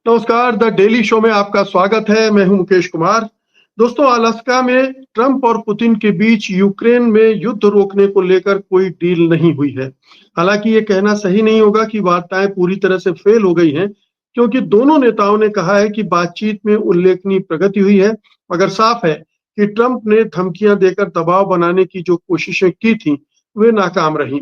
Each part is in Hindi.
नमस्कार, द डेली शो में आपका स्वागत है। मैं हूं मुकेश कुमार। दोस्तों, अलास्का में ट्रंप और पुतिन के बीच यूक्रेन में युद्ध रोकने को लेकर कोई डील नहीं हुई है। हालांकि ये कहना सही नहीं होगा कि वार्ताएं पूरी तरह से फेल हो गई हैं, क्योंकि दोनों नेताओं ने कहा है कि बातचीत में उल्लेखनीय प्रगति हुई है, मगर साफ है कि ट्रंप ने धमकियां देकर दबाव बनाने की जो कोशिशें की थी, वे नाकाम रहीं।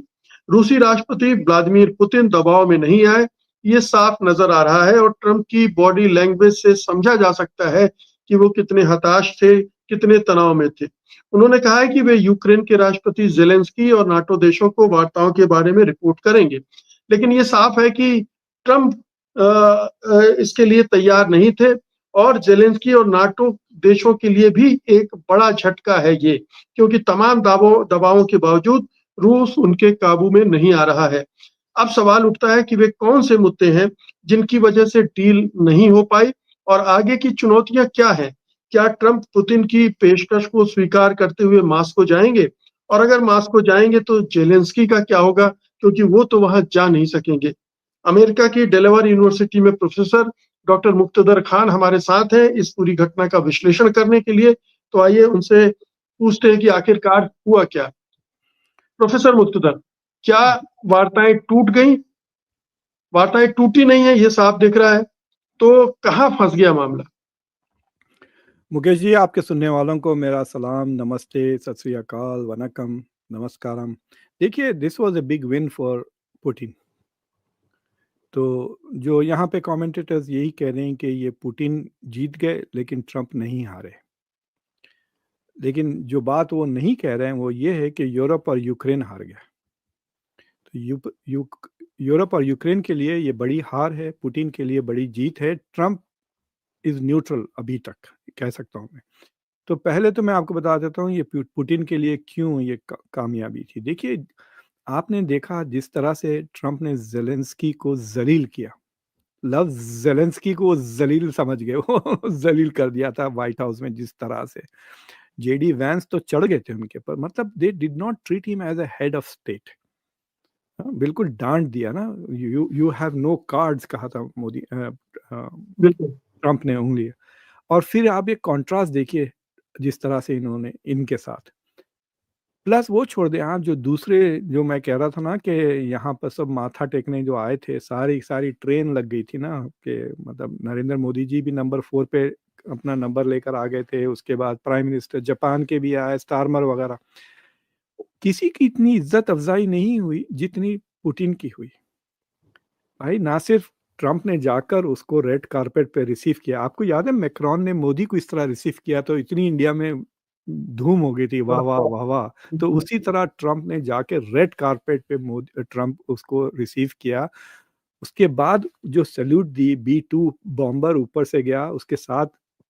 रूसी राष्ट्रपति व्लादिमीर पुतिन दबाव में नहीं आए, ये साफ नजर आ रहा है, और ट्रंप की बॉडी लैंग्वेज से समझा जा सकता है कि वो कितने हताश थे, कितने तनाव में थे। उन्होंने कहा है कि वे यूक्रेन के राष्ट्रपति जेलेंस्की और नाटो देशों को वार्ताओं के बारे में रिपोर्ट करेंगे। लेकिन ये साफ है कि ट्रंप इसके लिए तैयार नहीं थे, और जेलेंस्की और नाटो देशों के लिए भी एक बड़ा झटका है ये, क्योंकि तमाम दबावों के बावजूद रूस उनके काबू में नहीं आ रहा है। अब सवाल उठता है कि वे कौन से मुद्दे हैं जिनकी वजह से डील नहीं हो पाई, और आगे की चुनौतियां क्या हैं? क्या ट्रंप पुतिन की पेशकश को स्वीकार करते हुए मास्को जाएंगे? और अगर मास्को जाएंगे तो जेलेंस्की का क्या होगा, क्योंकि वो तो वहां जा नहीं सकेंगे। अमेरिका की डेलावेयर यूनिवर्सिटी में प्रोफेसर डॉक्टर मुक्तदर खान हमारे साथ हैं इस पूरी घटना का विश्लेषण करने के लिए। तो आइए उनसे पूछते हैं कि आखिरकार हुआ क्या। प्रोफेसर मुक्तदर, क्या वार्ताएं टूट गई? वार्ताएं टूटी नहीं है, ये साफ दिख रहा है। तो कहाँ फंस गया मामला? मुकेश जी, आपके सुनने वालों को मेरा सलाम, नमस्ते, सत श्री अकाल, वनकम, नमस्कारम। देखिए, this was a big win for Putin. तो जो यहाँ पे कमेंटेटर्स यही कह रहे हैं कि ये पुतिन जीत गए लेकिन ट्रंप नहीं हारे। लेकिन जो बात वो नहीं कह रहे हैं वो ये है कि यूरोप और यूक्रेन हार गया। तो यूरोप और यूक्रेन के लिए ये बड़ी हार है, पुतिन के लिए बड़ी जीत है। ट्रंप इज न्यूट्रल अभी तक, कह सकता हूँ मैं। तो पहले तो मैं आपको बता देता हूँ ये पुतिन के लिए क्यों ये कामयाबी थी। देखिए, आपने देखा जिस तरह से ट्रंप ने जेलेंस्की को जलील किया। लफ्ज जेलेंस्की को जलील समझ गए वो जलील कर दिया था व्हाइट हाउस में जिस तरह से। जेडी वैंस तो चढ़ गए थे उनके पर, मतलब they did not treat him as a head of state. बिल्कुल डांट दिया ना। यू हैव नो कार्ड्स कहा था मोदी बिल्कुल। ट्रंप ने उंगली। और फिर आप एक कॉन्ट्रास्ट देखिए जिस तरह से इन्होंने इनके साथ, प्लस वो छोड़ दे आप जो दूसरे, जो मैं कह रहा था ना कि यहाँ पर सब माथा टेकने जो आए थे, सारी सारी ट्रेन लग गई थी ना, कि मतलब नरेंद्र मोदी जी भी नंबर 4 पे अपना नंबर लेकर आ गए थे। उसके बाद प्राइम मिनिस्टर जापान के भी आए, स्टारमर वगैरह। किसी की इतनी इज्जत अफजाई नहीं हुई जितनी पुतिन की हुई। भाई, ना सिर्फ ट्रंप ने जाकर उसको रेड कारपेट पे रिसीव किया, आपको याद है मैक्रोन ने मोदी को इस तरह रिसीव किया तो इतनी इंडिया में धूम हो गई थी, वाह वाह वाह वाह। तो उसी तरह ट्रंप ने जाके रेड कारपेट पे मोदी ट्रंप उसको रिसीव किया। उसके बाद जो सैल्यूट दी, B-2 बॉम्बर ऊपर से गया उसके साथ,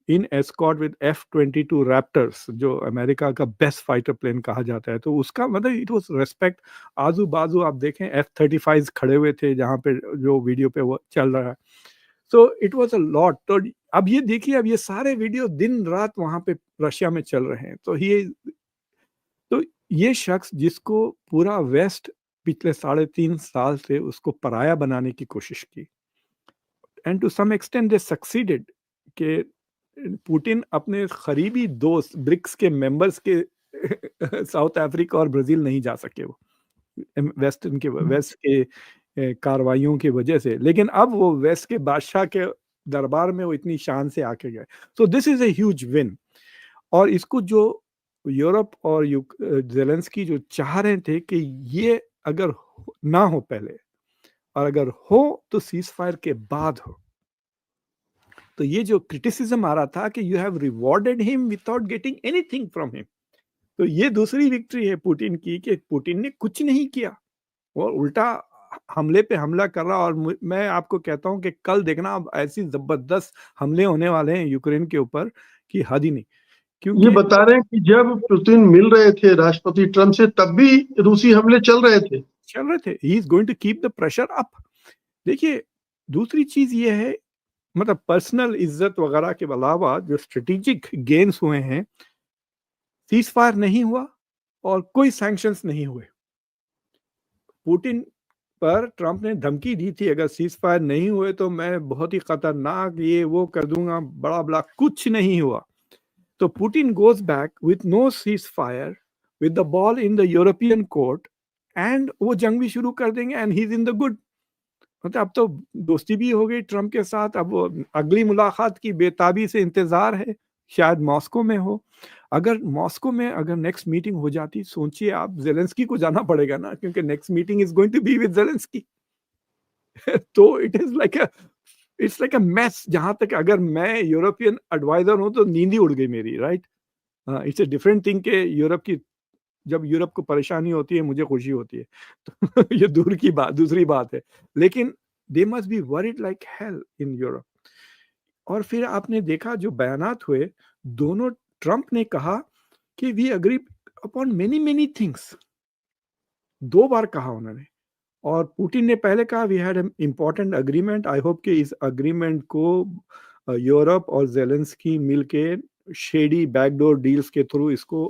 इन एस्कॉर्ट विद F-22 रैप्टर्स, जो अमेरिका का बेस्ट फाइटर प्लेन कहा जाता है। तो उसका मतलब इट वाज रेस्पेक्ट। आजू बाजू आप देखें F-35 खड़े हुए थे जहाँ पे जो वीडियो पे वो चल रहा है। So it was a lot. तो अब ये देखिए, अब ये सारे वीडियो दिन रात वहां पे रशिया में चल रहे हैं। तो ये शख्स जिसको पूरा वेस्ट पिछले 3.5 साल से उसको पराया बनाने की कोशिश की, and to some extent they succeeded, कि पुतिन अपने करीबी दोस्त ब्रिक्स के मेंबर्स के साउथ अफ्रीका और ब्राजील नहीं जा सके वो वेस्ट के कार्रवाइयों की वजह से। लेकिन अब वो वेस्ट के बादशाह के दरबार में वो इतनी शान से आके गए। So this is a huge win. और इसको जो यूरोप और जेलेंस्की जो चाह रहे थे कि ये अगर ना हो पहले, और अगर हो तो सीज फायर के बाद हो। तो ये जो क्रिटिसिज्म आ रहा था कि you have rewarded him without getting anything from him, तो ये दूसरी विक्ट्री है पुतिन की कि पुतिन ने कुछ नहीं किया, वो उल्टा हमले पे हमला कर रहा। और मैं आपको कहता हूं कि कल देखना, अब ऐसी जबरदस्त हमले होने वाले हैं यूक्रेन के ऊपर कि हद ही नहीं। ये क्योंकि बता रहे हैं कि जब पुतिन मिल रहे थे राष्ट्रपति ट्रंप से, तब भी रूसी हमले चल रहे थे। चल रहे थे, he is going to keep the pressure up. देखिए, दूसरी चीज ये है, मतलब पर्सनल इज्जत वगैरह के अलावा जो स्ट्रेटेजिक गेन्स हुए हैं, सीज फायर नहीं हुआ और कोई सैंक्शंस नहीं हुए। पुतिन पर ट्रंप ने धमकी दी थी अगर सीज फायर नहीं हुए तो मैं बहुत ही खतरनाक ये वो कर दूंगा, बड़ा बड़ा, कुछ नहीं हुआ। तो Putin goes back with no ceasefire, with the ball in the European court, and वो जंग भी शुरू कर देंगे, and he is in the good. मतलब अब तो दोस्ती भी हो गई ट्रंप के साथ। अब वो अगली मुलाकात की बेताबी से इंतजार है, शायद मॉस्को में हो। अगर मॉस्को में अगर नेक्स्ट मीटिंग हो जाती, सोचिए आप, जेलेंस्की को जाना पड़ेगा ना, क्योंकि next meeting is going to be with Zelensky. तो इट्स लाइक अ मैस। जहां तक अगर मैं यूरोपियन एडवाइजर हूं तो नींद ही उड़ गई मेरी, right. It's a different thing के यूरोप की, जब यूरोप को परेशानी होती है मुझे खुशी होती है, तो ये दूर की बात, दूसरी बात है। लेकिन they must be worried like hell in Europe. और फिर आपने देखा जो बयानात हुए, दोनों, ट्रंप ने कहा कि we agree upon many many things, 2 बार कहा उन्होंने। और पुतिन ने पहले कहा we had important agreement, I hope कि इस अग्रीमेंट को यूरोप और जेलेंस्की मिलके शेडी बैकडोर डील्स के थ्रू इसको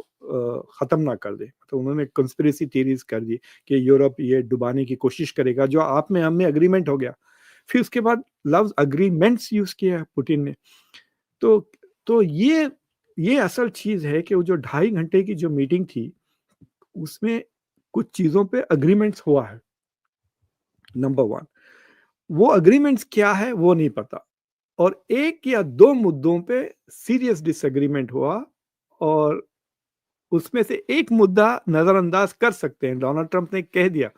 खत्म ना कर दे। तो उन्होंने कंस्पिरेसी थ्योरीज कर दी कि यूरोप ये डुबाने की कोशिश करेगा, जो आप में हम में अग्रीमेंट हो गया। फिर उसके बाद लव्स अग्रीमेंट्स यूज किया पुतिन ने। तो ये असल चीज है कि वो जो 2.5 घंटे की जो मीटिंग थी उसमें कुछ चीजों पे अग्रीमेंट्स हुआ है। नंबर 1, वो अग्रीमेंट्स क्या है वो नहीं पता, और 1 या 2 मुद्दों पे सीरियस डिसएग्रीमेंट हुआ, और उसमें से एक मुद्दा नजरअंदाज कर सकते हैं। डोनाल्ड ट्रंप ने कह दिया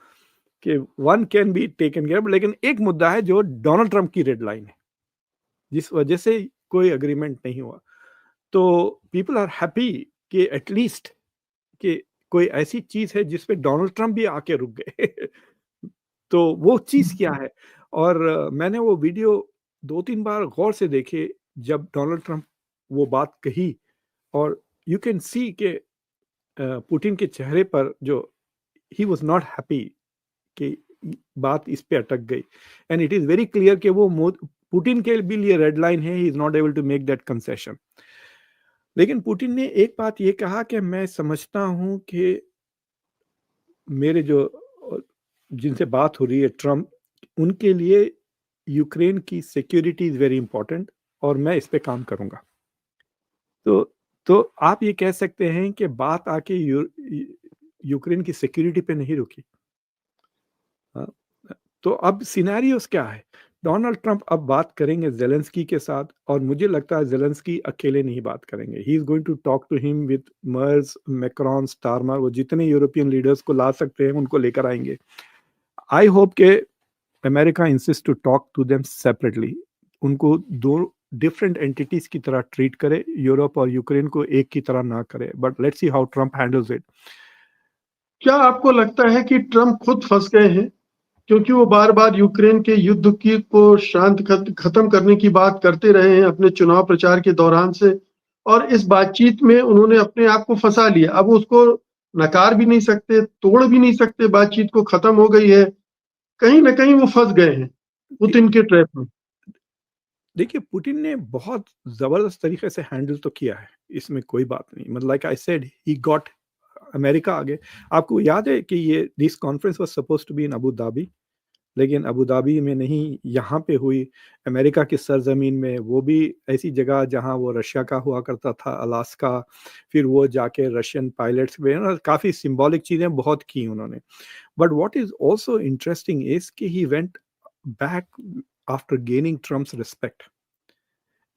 कि 1 कैन बी टेकन केयर, लेकिन एक मुद्दा है जो डोनाल्ड ट्रंप की रेड लाइन है, जिस वजह से कोई अग्रीमेंट नहीं हुआ। तो पीपल आर हैप्पी कि एटलीस्ट कि कोई ऐसी चीज है जिसपे डोनाल्ड ट्रंप भी आके रुक गए। तो वो चीज क्या है? और मैंने वो वीडियो 2-3 बार गौर से देखे जब डोनाल्ड ट्रंप वो बात कही, और यू कैन सी के पुतिन के चेहरे पर जो ही वाज नॉट हैप्पी कि बात इस पे अटक गई, and it is very clear कि वो पुतिन के भी लिए रेड लाइन है, he is not able to make that concession. लेकिन पुतिन ने एक बात ये कहा कि मैं समझता हूं कि मेरे जो जिनसे बात हो रही है ट्रम्प, उनके लिए यूक्रेन की सिक्योरिटी इज वेरी इंपॉर्टेंट, और मैं इस पे काम करूंगा। तो तो आप ये कह सकते हैं कि बात आके यूक्रेन की सिक्योरिटी पे नहीं रुकी। हाँ, तो अब सिनेरियोस क्या है? डोनाल्ड ट्रंप अब बात करेंगे जेलेंस्की के साथ, और मुझे लगता है जेलेंस्की अकेले नहीं बात करेंगे। He is going to talk to him with Merz, Macron, Starmer, वो जितने यूरोपियन लीडर्स को ला सकते हैं उनको लेकर आएंगे। आई होप के America insist to talk to them separately, उनको 2 डिफरेंट एंटिटीज की तरह ट्रीट करे, यूरोप और यूक्रेन को एक की तरह ना करे। But let's see how Trump handles it. क्या आपको लगता है कि ट्रंप खुद फंस गए हैं? क्योंकि वो बार बार यूक्रेन के युद्ध की को शांत खत्म करने की बात करते रहे हैं अपने चुनाव प्रचार के दौरान से, और इस बातचीत में उन्होंने अपने आप को फंसा लिया। अब उसको नकार भी नहीं सकते, तोड़ भी नहीं सकते, बातचीत को खत्म हो गई है। कहीं ना कहीं वो फंस गए हैं पुतिन के ट्रैप में। देखिए, पुतिन ने बहुत जबरदस्त तरीके से हैंडल तो किया है, इसमें कोई बात नहीं। मतलब like I said, he got America आगे। आपको याद है कि ये this conference was supposed to be in Abu Dhabi, लेकिन अबू धाबी में नहीं, यहाँ पे हुई, अमेरिका की सरजमीन में, वो भी ऐसी जगह जहाँ वो रशिया का हुआ करता था, अलास्का। फिर वो जाके रशियन पायलट्स में ना, काफ़ी सिंबॉलिक चीज़ें बहुत की उन्होंने। But what is also interesting is कि he went back after gaining Trump's respect.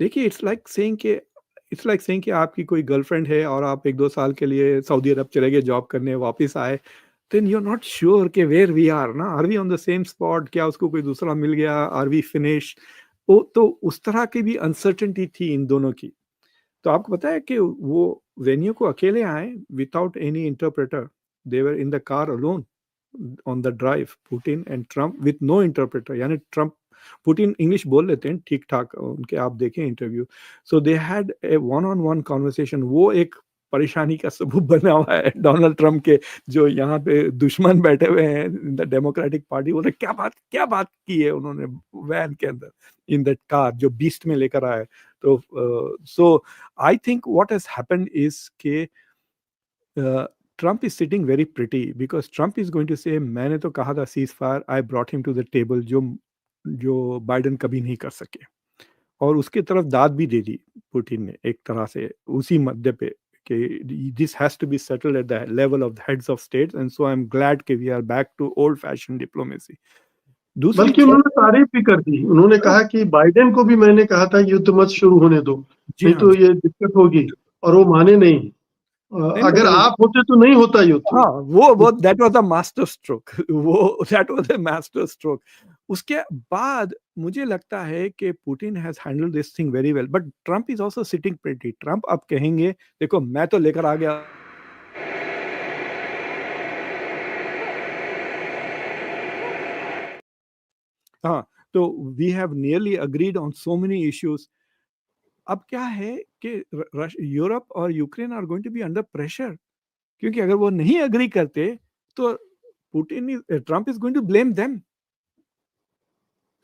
देखिए, इट्स लाइक सेइंग कि आपकी कोई गर्लफ्रेंड है और आप 1-2 साल के लिए सऊदी अरब चले गए जॉब करने, वापस आए, then you are not sure कि वेयर वी आर ना, are we on the same spot, क्या उसको कोई दूसरा मिल गया, आर वी फिनिश। वो तो उस तरह की भी अनसर्टेनिटी थी इन दोनों की। तो आपको पता है कि वो वेन्यू को अकेले आए without any interpreter, they were in the car alone on the drive, Putin and Trump with no interpreter. यानी ट्रम्प, पुतिन इंग्लिश बोल लेते हैं ठीक ठाक, उनके आप देखें interview. So they had a one on one conversation. वो एक परेशानी का सबूत बना हुआ है डोनाल्ड ट्रम्प के, जो यहाँ पे दुश्मन बैठे हुए हैं द डेमोक्रेटिक पार्टी, वो क्या बात की है उन्होंने वैन के अंदर, इन दैट कार जो बीस्ट में लेकर आए। तो so I think what has happened is के Trump is sitting very pretty because Trump is going to say मैंने तो कहा था ceasefire, I brought him to the table, जो बाइडन कभी नहीं कर सके, और उसकी तरफ दाद भी दे दी पुतिन ने एक तरह से उसी मुद्दे पे कि this has to be settled at the level of the heads of states, and so I'm glad कि we are back to old fashioned diplomacy. दूसरी बल्कि उन्होंने तारीफ भी कर दी, उन्होंने कहा कि बाइडेन को भी मैंने कहा था युद्ध मत शुरू होने दो, जी नहीं हाँ, तो ये दिक्कत होगी, और वो माने नहीं। अगर आप होते तो नहीं होता युद्ध। हाँ, वो that was a master stroke वो that was a master stroke. उसके बाद मुझे लगता है कि Putin has handled this thing very well, but Trump is also sitting pretty. Trump अब कहेंगे देखो मैं तो लेकर आ गया हाँ, तो we have nearly agreed on so many issues. अब क्या है कि यूरोप और Ukraine are going to be under pressure, क्योंकि अगर वो नहीं एग्री करते तो Putin Trump is going to blame them,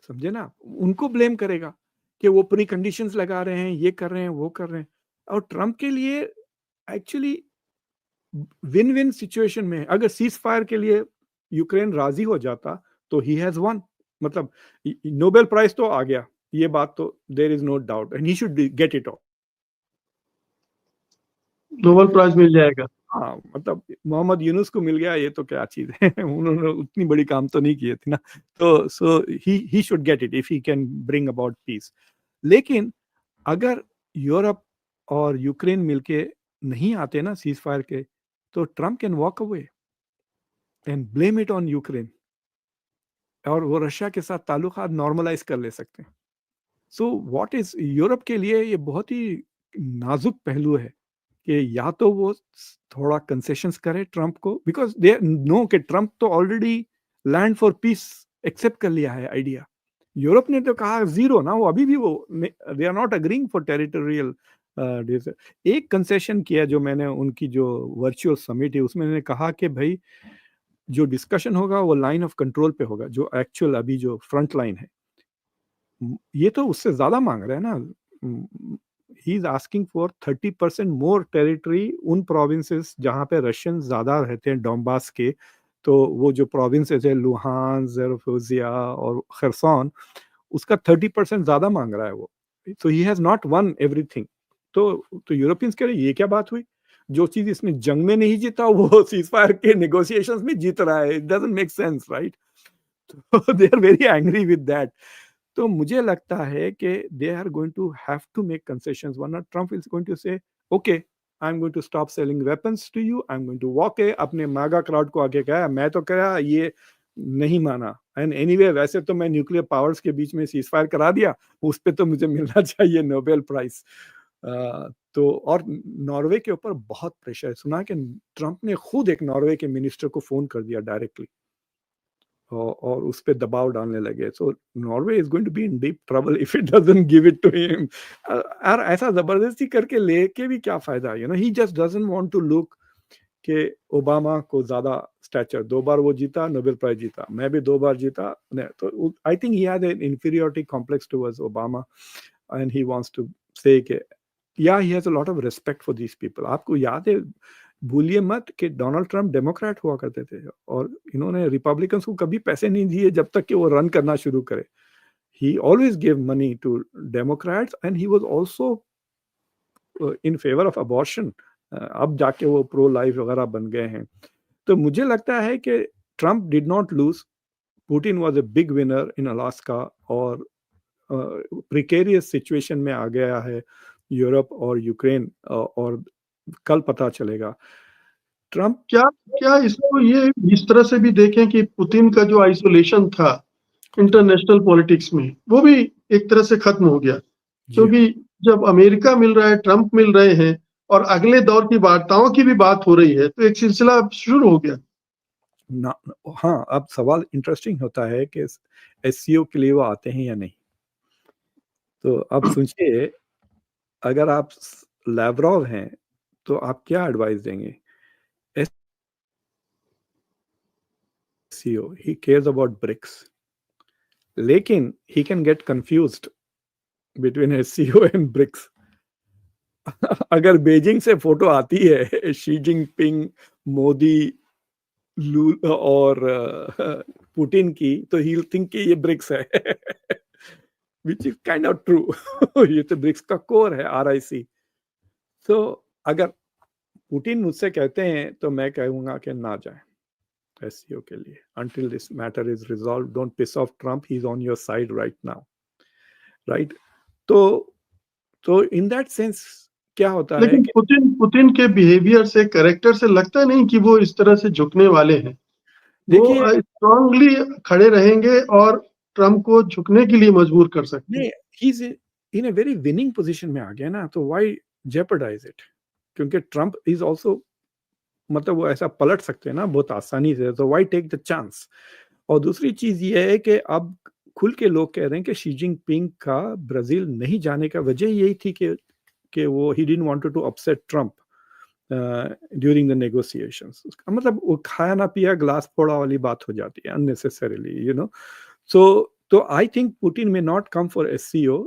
समझे ना, उनको ब्लेम करेगा कि वो प्री कंडीशंस लगा रहे हैं, ये कर रहे हैं, वो कर रहे हैं। और ट्रम्प के लिए एक्चुअली विन विन सिचुएशन में अगर सीज फायर के लिए यूक्रेन राजी हो जाता तो ही हैज वन, मतलब नोबेल प्राइज तो आ गया, ये बात तो there is no doubt, and he should get it all. Nobel prize मिल जाएगा। हाँ, मतलब मोहम्मद यूनुस को मिल गया, ये तो क्या चीज है उन्होंने उतनी बड़ी काम तो नहीं किए थे ना, तो so he should get it if he can bring about peace. लेकिन अगर यूरोप और यूक्रेन मिलके नहीं आते ना सीज फायर के, तो Trump can walk away and blame it on Ukraine, और वो रशिया के साथ ताल्लुकात नॉर्मलाइज कर ले सकते हैं। सो व्हाट इज यूरोप के लिए ये बहुत ही नाजुक पहलू है कि या तो वो थोड़ा कंसेशंस करे ट्रम्प को, बिकॉज दे नो कि ट्रम्प तो already land for peace accept कर लिया है आइडिया। यूरोप ने तो कहा जीरो ना, वो अभी भी वो they are not agreeing for territorial. एक कंसेशन किया जो मैंने उनकी जो वर्चुअल समिट है उसमें मैंने कहा कि भाई जो डिस्कशन होगा वो लाइन ऑफ कंट्रोल पे होगा, जो एक्चुअल अभी जो फ्रंट लाइन है ये तो उससे ज्यादा मांग रहे हैं ना। He is asking for 30% more territory उन प्रोविंसेस जहां पे रशियन ज्यादा रहते हैं, डोंबास के, तो वो जो प्रोविंसेस है लुहान, ज़ेरोफोजिया और खरसोन, उसका 30% ज्यादा मांग रहा है वो। तो he has not one everything. तो यूरोपियंस कह रहे ये क्या बात हुई, जो चीज इसने जंग में नहीं जीता वो सीज फायर के नेगोशिएशंस में जीत रहा है, it doesn't make sense, right? तो they are very angry with that. तो मुझे लगता है कि they are going to have to make concessions, वरना Trump is going to say okay I am going to stop selling weapons to you, I am going to walk a, अपने मागा क्राउड को आके कहा मैं तो कहा ये नहीं माना, एंड एनीवे वैसे तो मैं न्यूक्लियर पावर्स के बीच में सीज फायर करा दिया, उस पर तो मुझे मिलना चाहिए नोबेल प्राइज। तो और नॉर्वे के ऊपर बहुत प्रेशर है, सुना कि ट्रम्प ने खुद एक नॉर्वे के मिनिस्टर को फोन कर दिया डायरेक्टली और उस पे दबाव डालने लगे। So Norway is going to be in deep trouble if it doesn't give it to him. और ऐसा जबरदस्ती करके लेके भी क्या फायदा, you know, he just doesn't want to look कि ओबामा को ज्यादा स्टैचर, 2 बार वो जीता, नोबेल प्राइज जीता, मैं भी 2 बार जीता, तो I think he had an inferiority complex towards Obama and he wants to say कि या he has a lot of respect for these people. आपको याद है, भूलिए मत कि डोनाल्ड ट्रम्प डेमोक्रेट हुआ करते थे और इन्होंने रिपब्लिकन्स को कभी पैसे नहीं दिए जब तक कि वो रन करना शुरू करे। He always give money to Democrats and he was also in favour of abortion. अब जाके वो प्रो लाइफ वगैरह बन गए हैं। तो मुझे लगता है कि Trump did not lose, Putin was a big winner in Alaska, और प्रिकेरियस सिचुएशन में आ गया है यूरोप और यूक्रेन, और कल पता चलेगा। ट्रम्प क्या क्या इसको ये इस तरह से भी देखें कि पुतिन का जो आइसोलेशन था इंटरनेशनल पॉलिटिक्स में, वो भी एक तरह से खत्म हो गया, क्योंकि जब अमेरिका मिल रहा है, ट्रम्प मिल रहे हैं और अगले दौर की वार्ताओं की भी बात हो रही है, तो एक सिलसिला शुरू हो गया ना। हाँ, अब सवाल इंटरेस्टिंग होता है कि एससीओ के लिए वो आते हैं या नहीं। तो अब सोचिए, अगर आप लैवरोव हैं तो आप क्या एडवाइस देंगे? SCO, he cares about BRICS, लेकिन he can get confused between SCO and BRICS. अगर बीजिंग से फोटो आती है शी जिनपिंग मोदी और पुतिन की, तो ही विल थिंक कि ये ब्रिक्स है which is kind of true. ये तो ब्रिक्स का कोर है, RIC। तो अगर पुतिन मुझसे कहते हैं तो मैं कहूंगा कि ना जाए SCO के लिए, until this matter is resolved. Don't piss off Trump, he's on your side right now, right? तो in that sense क्या होता है लेकिन कि पुतिन के बिहेवियर से, कैरेक्टर से लगता नहीं कि वो इस तरह से झुकने वाले हैं। वो देखिए, स्ट्रांगली खड़े रहेंगे और ट्रम्प को झुकने के लिए मजबूर कर सकते हैं। नहीं, he's in a very winning position में आ गया ना, तो why jeopardize it? क्योंकि ट्रम्प इज ऑल्सो, मतलब वो ऐसा पलट सकते हैं ना बहुत आसानी से, तो वाई टेक द चांस। और दूसरी चीज ये है कि अब खुल के लोग कह रहे हैं कि शी जिनपिंग का ब्राजील नहीं जाने का वजह यही थी कि वो he didn't want to upset Trump during the negotiations. मतलब वो खाया ना पिया ग्लास फोड़ा वाली बात हो जाती है अननेसेसरीली, यू नो। तो आई थिंक पुतिन में नॉट कम फॉर SCO,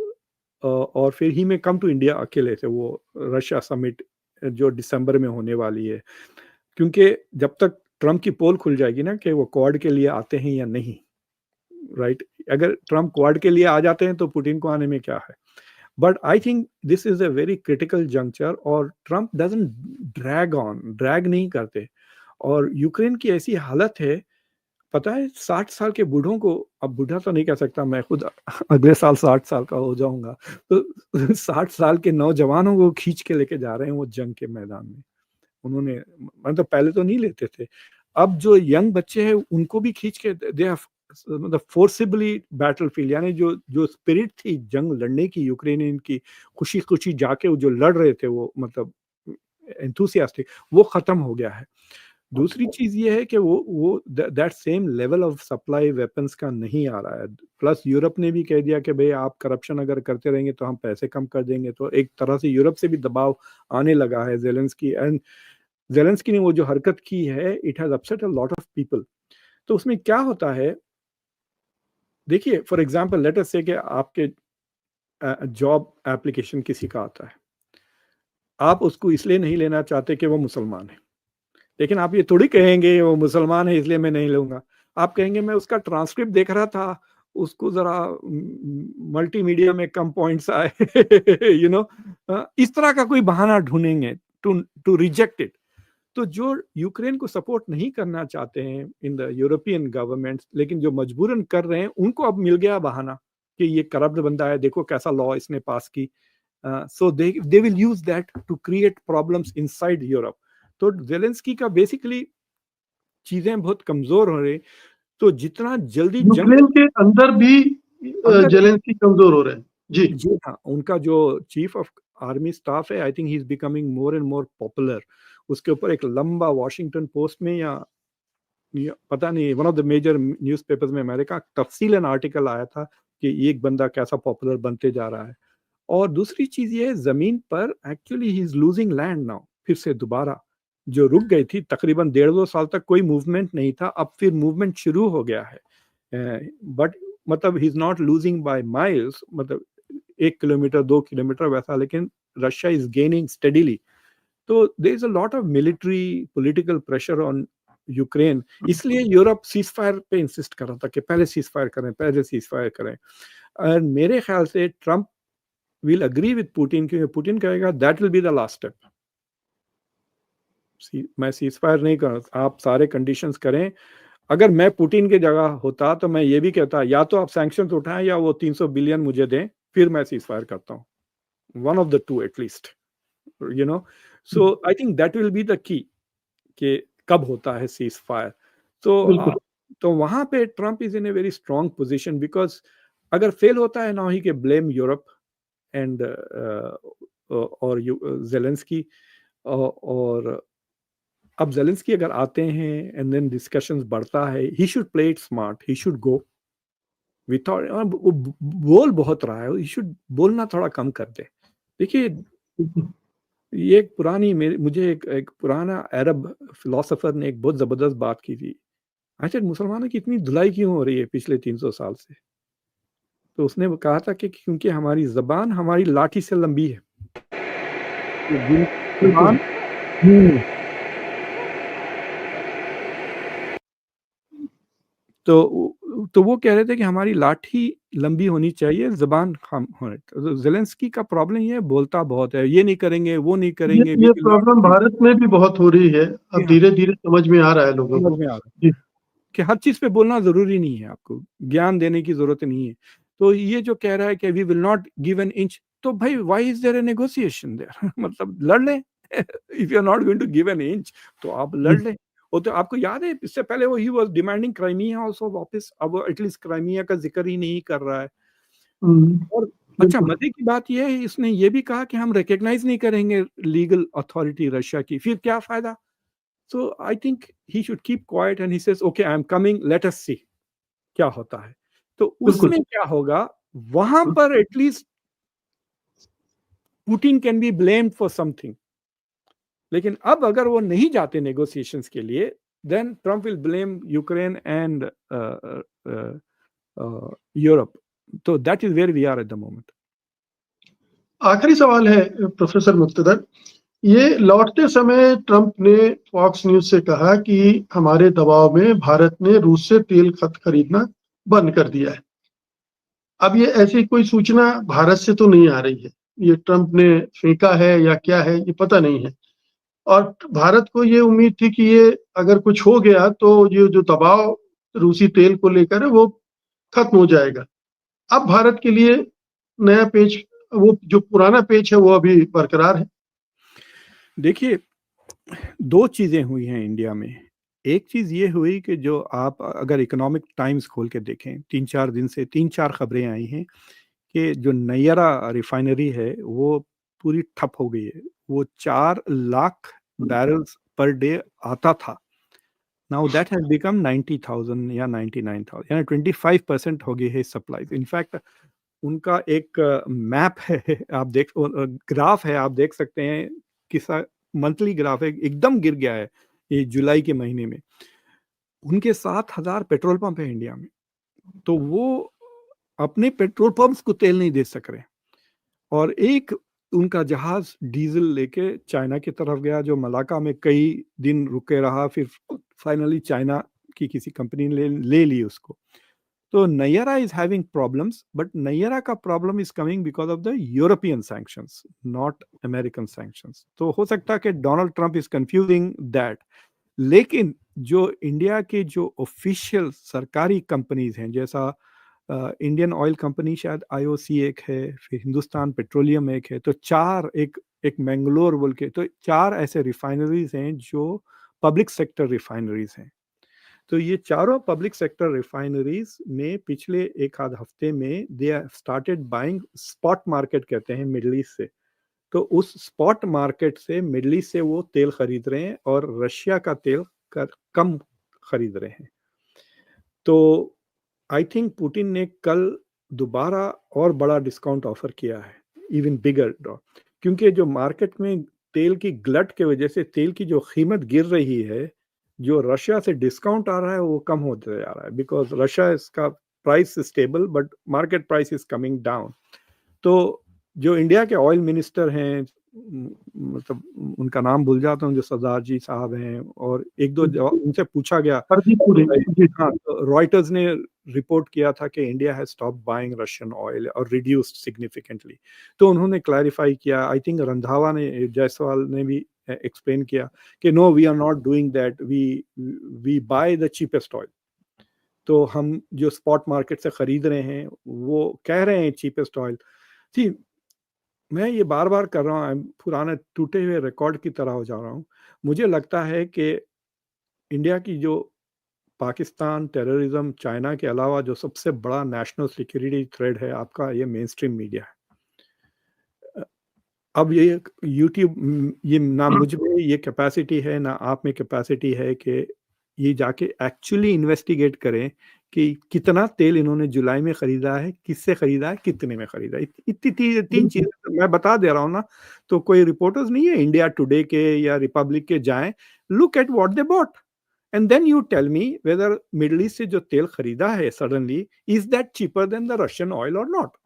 और फिर ही में कम टू इंडिया अकेले से, वो रशिया समिट जो दिसंबर में होने वाली है। क्योंकि जब तक ट्रम्प की पोल खुल जाएगी ना कि वो क्वाड के लिए आते हैं या नहीं, राइट? अगर ट्रम्प क्वाड के लिए आ जाते हैं तो पुतिन को आने में क्या है। But I think this is a very critical juncture, और ट्रम्प डजंट ड्रैग नहीं करते। और यूक्रेन की ऐसी हालत है, पता है 60 साल के बूढ़ों को, अब बूढ़ा तो नहीं कह सकता, मैं खुद अगले साल 60 साल का हो जाऊंगा, तो 60 साल के नौजवानों को खींच के लेके जा रहे हैं वो जंग के मैदान में। उन्होंने, मतलब पहले तो नहीं लेते थे, अब जो यंग बच्चे हैं उनको भी खींच के दे मतलब फोर्सिबली बैटलफील्ड, यानी जो स्पिरिट थी जंग लड़ने की यूक्रेनियन की, खुशी खुशी जाके जो लड़ रहे थे, वो मतलब एंथुसियास्टिक, वो खत्म हो गया है। दूसरी चीज ये है कि वो that same level of supply weapons का नहीं आ रहा है। प्लस यूरोप ने भी कह दिया कि भाई आप करप्शन अगर करते रहेंगे तो हम पैसे कम कर देंगे, तो एक तरह से यूरोप से भी दबाव आने लगा है जेलेंस्की। एंड जेलेंस्की ने वो जो हरकत की है, it has upset a lot of people. तो उसमें क्या होता है, देखिए फॉर एग्जांपल लेट अस से कि आपके जॉब एप्लीकेशन किसी का आता है, आप उसको इसलिए नहीं लेना चाहते कि वो मुसलमान है, लेकिन आप ये थोड़ी कहेंगे वो मुसलमान है इसलिए मैं नहीं लूंगा। आप कहेंगे मैं उसका ट्रांसक्रिप्ट देख रहा था, उसको जरा मल्टीमीडिया में कम पॉइंट्स आए यू नो, इस तरह का कोई बहाना ढूंढेंगे टू रिजेक्ट इट। तो जो यूक्रेन को सपोर्ट नहीं करना चाहते हैं इन द यूरोपियन गवर्नमेंट्स, लेकिन जो मजबूरन कर रहे हैं, उनको अब मिल गया बहाना कि ये करप्ट बंदा है, देखो कैसा लॉ इसने पास की। So they will use that to create problems inside Europe. तो जेलेंस्की का बेसिकली चीजें बहुत कमजोर हो रही, तो जितना जल्दी यूक्रेन के अंदर भी अंदर, जेलेंस्की कमजोर हो रहे हैं। जी जी हाँ, उनका जो चीफ ऑफ आर्मी स्टाफ है, आई think he is becoming more and more popular. उसके ऊपर एक लंबा वॉशिंगटन पोस्ट में या पता नहीं one of the major newspapers में अमेरिका तफसीलन आर्टिकल आया था कि एक बंदा कैसा पॉपुलर बनते जा रहा है। और दूसरी चीज ये है, जमीन पर actually he is losing land now, फिर से दोबारा जो रुक गई थी तकरीबन 1.5-2 साल तक कोई मूवमेंट नहीं था, अब फिर मूवमेंट शुरू हो गया है। बट मतलब he is not losing by miles, मतलब 1 किलोमीटर 2 किलोमीटर वैसा, लेकिन रशिया इज गेनिंग स्टेडिली। तो there is a lot of military political pressure on Ukraine, इसलिए यूरोप सीज फायर पे इंसिस्ट कर रहा था कि पहले सीज फायर करें, पहले सीज फायर करें। और मेरे ख्याल से Trump will agree with Putin, क्योंकि पुतिन कहेगा that will be the last step, मैं सीज फायर नहीं कर, आप सारे कंडीशंस करें। अगर मैं पुतिन की जगह होता तो मैं ये भी कहता, या तो आप सैंक्शंस उठाएं या वो 300 बिलियन मुझे दें, फिर मैं सीज फायर करता हूँ, one of the two at least, you know. So I think that will be the key कि कब होता है सीज फायर। बिल्कुल। तो वहां पे Trump is in a very strong position, because अगर फेल होता है ना ही के ब्लेम यूरोप एंड और जेलेंस्की, और अब जेलेंस्की अगर आते हैं एंड देन डिस्कशंस बढ़ता है, he should play it smart, he should go without, वो बोल बहुत रहा है, ही शुड बोलना थोड़ा कम कर दे। देखिए ये एक पुरानी, मुझे एक पुराना अरब फिलोसोफर ने एक बहुत जबरदस्त बात की थी। अच्छा, मुसलमानों की इतनी धुलाई क्यों हो रही है पिछले 300 साल से? तो उसने वो कहा था कि क्योंकि हमारी जबान हमारी लाठी से लंबी है। तो बिल्कुल। जबान, हम्म, तो वो कह रहे थे कि हमारी लाठी लंबी होनी चाहिए, ज़बान कम होने। तो ज़ेलेंस्की का प्रॉब्लम ये है, बोलता बहुत है, ये नहीं करेंगे, वो नहीं करेंगे, वी ये will not problem do. Bharat में भी बहुत हो रही है। जी अब हाँ, धीरे-धीरे समझ में आ रहा है लोगों समझ को। में आ रहा है जी। कि हर चीज़ पे बोलना ज़रूरी नहीं है आपको, ज्ञान देने की ज़रूरत नहीं है। तो ये जो कह रहा है कि we will not give an inch, तो भाई why is there a negotiation there? मतलब लड़ लें। If you are not going to give an inch, तो आप लड़ जी। लें। वो तो आपको याद है, इससे पहले वो he was demanding Crimea also वापस, अब वो एटलीस्ट क्राइमिया का ज़िक्र ही नहीं कर रहा है। हुँ, और अच्छा, बिल्कुल। मज़े की बात ये है, इसने ये भी कहा कि हम रिकॉग्नाइज़ नहीं करेंगे लीगल अथॉरिटी रशिया की, फिर क्या फ़ायदा? So I think he should keep quiet and he says okay I am coming, let us see क्या होता है। तो बिल्कुल। उसमें क्या होगा, वहाँ हुँ, पर at least Putin can be blamed for something. लेकिन अब अगर वो नहीं जाते नेगोशिएशंस के लिए, then Trump will blame Ukraine and Europe. तो that is where we are at the moment. आखिरी सवाल है प्रोफ़ेसर मुक्तदर, ये लौटते समय ट्रम्प ने फॉक्स न्यूज़ से कहा कि हमारे दबाव में भारत ने रूस से तेल खरीदना बंद कर दिया है। अब ये ऐसी कोई सूचना भारत से तो नहीं आ रही है। ये ट्रम्प ने फेंका है या क्या है, ये पता नहीं है। और भारत को ये उम्मीद थी कि ये अगर कुछ हो गया तो ये जो दबाव रूसी तेल को लेकर है वो खत्म हो जाएगा। अब भारत के लिए नया पेच, वो जो पुराना पेच है वो अभी बरकरार है। देखिए, 2 चीज़ें हुई हैं इंडिया में। एक चीज़ ये हुई कि जो आप अगर इकोनॉमिक टाइम्स खोल के देखें, 3-4 दिन से 3-4 खबरें आई हैं कि जो नैयरा रिफाइनरी है, वो पूरी ठप हो गई है। वो 4 लाख बैरल्स पर डे आता था। नाउ दैट हैज़ बिकम 90,000 या 99,000, यानी 25% हो गई है सप्लाईज़। इनफैक्ट उनका एक मैप है, आप ग्राफ है, आप देख सकते हैं, किसा मंथली ग्राफ है, एकदम गिर गया है ये जुलाई के महीने में। उनके 7,000 पेट्रोल पंप है इंडिया में, तो वो अपने पेट्रोल पंप्स को तेल नहीं दे सक रहे। और एक उनका जहाज़ डीज़ल लेके चाइना की तरफ गया, जो मलाक्का में कई दिन रुके रहा, फिर फाइनली चाइना की किसी कंपनी ने ले ली उसको। तो Nayara is having problems, but Nayara का problem is coming because of the European sanctions, not American sanctions. तो हो सकता है कि Donald Trump is confusing that. लेकिन जो इंडिया के जो ऑफिशियल सरकारी कंपनीज हैं, जैसा इंडियन ऑयल कंपनी शायद आईओसी एक है, फिर हिंदुस्तान पेट्रोलियम एक है, तो चार, एक एक मैंगलोर बोल के, तो चार ऐसे रिफाइनरीज हैं जो पब्लिक सेक्टर रिफाइनरीज हैं। तो ये चारों पब्लिक सेक्टर रिफाइनरीज ने पिछले एक आध हफ्ते में they started buying spot market, कहते हैं मिडल ईस्ट से। तो उस स्पॉट मार्केट से, मिडल ईस्ट से वो तेल खरीद रहे हैं और रशिया का तेल कम खरीद रहे हैं। तो आई थिंक पुतिन ने कल दोबारा और बड़ा डिस्काउंट ऑफर किया है, इवन बिगर ड्रॉप, क्योंकि जो मार्केट में तेल की ग्लट के वजह से तेल की जो कीमत गिर रही है, जो रशिया से डिस्काउंट आ रहा है वो कम होते जा रहा है, बिकॉज रशिया इसका price stable but market price is coming down. तो जो इंडिया के ऑयल मिनिस्टर हैं, मतलब उनका नाम भूल जाता हूँ, जो सरदार जी साहब हैं, और एक दो उनसे पूछा गया। हरदीप पुरी। जी। हाँ, तो रॉयटर्स ने रिपोर्ट किया था कि India has stop buying Russian oil और रिड्यूस्ड सिग्निफिकेंटली। तो उन्होंने क्लैरिफाई किया, आई थिंक रंधावा ने, जायसवाल ने भी एक्सप्लेन किया कि no, we are not doing that, we buy the cheapest oil. तो हम जो स्पॉट मार्केट से खरीद रहे हैं वो कह रहे हैं चीपेस्ट ऑयल। जी, मैं ये बार बार कर रहा हूँ, पुराने टूटे हुए रिकॉर्ड की तरह हो जा रहा हूँ। मुझे लगता है कि इंडिया की जो पाकिस्तान, टेररिज्म, चाइना के अलावा जो सबसे बड़ा नेशनल सिक्योरिटी थ्रेट है आपका, ये मेन स्ट्रीम मीडिया है। अब ये यूट्यूब, ये ना मुझ में ये कैपेसिटी है, ना आप में कैपेसिटी है कि ये जाके एक्चुअली इन्वेस्टिगेट करें कि कितना तेल इन्होंने जुलाई में खरीदा है, किससे खरीदा है, कितने में खरीदा है। इतनी तीन चीजें मैं बता दे रहा हूँ ना, तो कोई रिपोर्टर्स नहीं है इंडिया टुडे के या रिपब्लिक के जाएं, look at what they bought and then you tell me whether middle east से जो तेल खरीदा है suddenly, is that cheaper than the Russian oil और नॉट।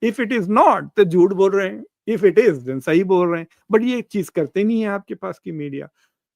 इफ इट इज नॉट तो झूठ बोल रहे हैं, इफ इट इज देन सही बोल रहे हैं। बट ये चीज करते नहीं है आपके पास की मीडिया।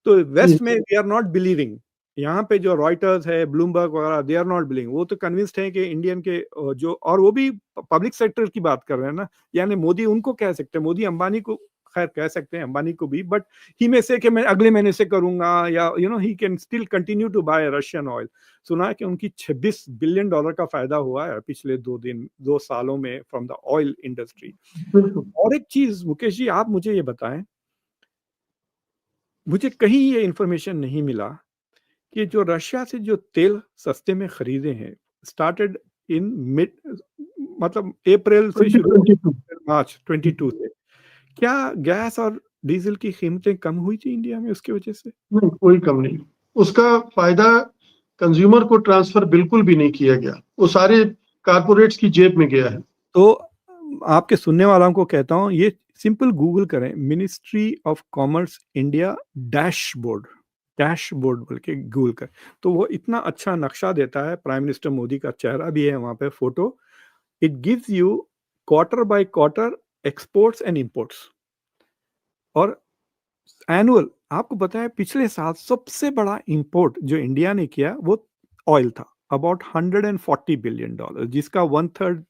तो जी। वेस्ट में वी आर नॉट बिलीविंग यहाँ पे जो रॉयटर्स है, ब्लूमबर्ग वगैरह, दे आर नॉट बिलिंग, वो तो कन्विंस्ड हैं कि इंडियन के जो, और वो भी पब्लिक सेक्टर की बात कर रहे हैं ना, यानी मोदी उनको कह सकते हैं, मोदी अंबानी को खैर कह सकते हैं, अंबानी को भी, बट ही में से कि मैं अगले महीने से करूंगा, या he can still continue to buy Russian oil. सुना है कि उनकी $26 बिलियन का फायदा हुआ है पिछले 2 सालों में फ्रॉम द ऑयल इंडस्ट्री। बिल्कुल। और एक चीज मुकेश जी, आप मुझे ये बताएं, मुझे कहीं ये इंफॉर्मेशन नहीं मिला कि जो रशिया से जो तेल सस्ते में खरीदे हैं, स्टार्टेड इन मिड, मतलब अप्रैल से शुरू, 2022। मार्च 22 से, क्या गैस और डीजल की कीमतें कम हुई थी इंडिया में उसकी वजह से? नहीं, कोई कम नहीं। उसका फायदा कंज्यूमर को ट्रांसफर बिल्कुल भी नहीं किया गया, वो सारे कारपोरेट्स की जेब में गया है। तो आपके सुनने वालों को कहता हूं, ये सिंपल गूगल करें, ministry of commerce India dashboard, dashboard बोल के गूगल करें, तो वो इतना अच्छा नक्शा देता है, प्राइम मिनिस्टर मोदी का चेहरा भी है वहां पे, photo. It gives you quarter by quarter exports and imports, और एनुअल। आपको पता है पिछले साल सबसे बड़ा इंपोर्ट जो इंडिया ने किया वो ऑयल था, अबाउट $140 बिलियन, जिसका 1/3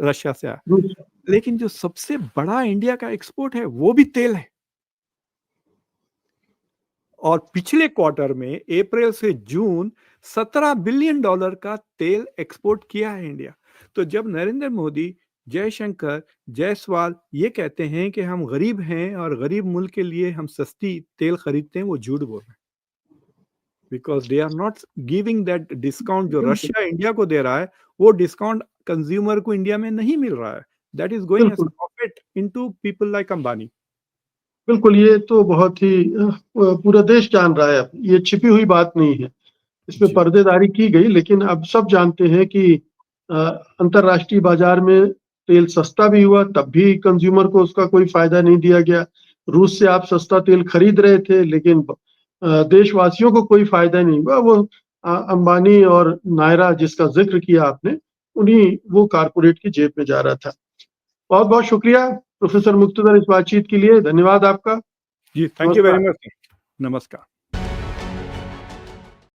रशिया से आया। रूस। लेकिन जो सबसे बड़ा इंडिया का एक्सपोर्ट है वो भी तेल है, और पिछले क्वार्टर में अप्रैल से जून $17 बिलियन का तेल एक्सपोर्ट किया है इंडिया। तो जब नरेंद्र मोदी, जयशंकर, जायसवाल ये कहते हैं कि हम गरीब हैं और गरीब मुल्क के लिए हम सस्ती तेल खरीदते हैं, वो झूठ बोल रहे हैं, because they are not giving that discount जो रशिया इंडिया को दे रहा है, वो डिस्काउंट कंज्यूमर को इंडिया में नहीं मिल रहा है, दैट इज गोइंग एज बिल्कुल profit into people like Ambani. बिल्कुल, ये तो बहुत ही पूरा देश जान रहा है, ये छिपी हुई बात नहीं है, इसमें जी, पर्देदारी की गई, लेकिन अब सब जानते हैं कि अ, अंतर्राष्ट्रीय बाजार में तेल सस्ता भी हुआ, तब भी कंज्यूमर को उसका कोई फायदा नहीं दिया गया। रूस से आप सस्ता तेल खरीद रहे थे, लेकिन देशवासियों को कोई फायदा नहीं हुआ। वो अंबानी और नायरा जिसका जिक्र किया आपने, उन्हीं वो कारपोरेट की जेब में जा रहा था। बहुत बहुत शुक्रिया प्रोफेसर मुक्तदर इस बातचीत के लिए, धन्यवाद आपका। जी, थैंक यू वेरी नमस्कार। मच। नमस्कार।